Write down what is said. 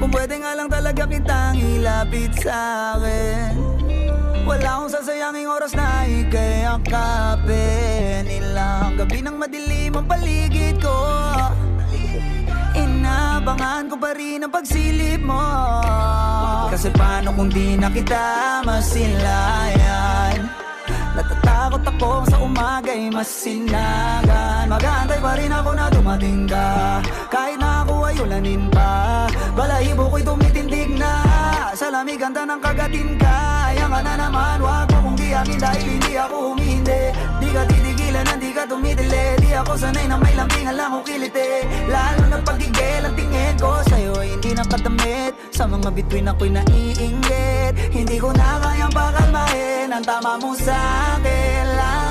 Kung pwede nga lang talaga kitang ilapit sa'kin, wala akong sasayanging oras na ika'y akapin. Ilang gabi ng madilim ang paligid ko, inabangan ko pa rin ang pagsilip mo. Kasi paano kung di na kita masilayan? Natatakot ako sa umaga'y masinagan. Mag-aantay pa rin ako na dumating ka, kahit na ako ay ulanin pa. Balahibo ko'y tumitindig na, sa lamig ganda ng kagatin ka. Yan ka na naman, wag mo kong diyakin dahil hindi ako humihindi. Di ka titigilan, hindi ka tumitili. Di ako sanay na may lambingan lang o kiliti. Lalo na pagigil ang tingin ko sa'yo ay hindi nakadamit. Sa mga bituin ako'y naiinggit. Hindi ko na kayang pakalmahin ang tama mo sa'kin lang.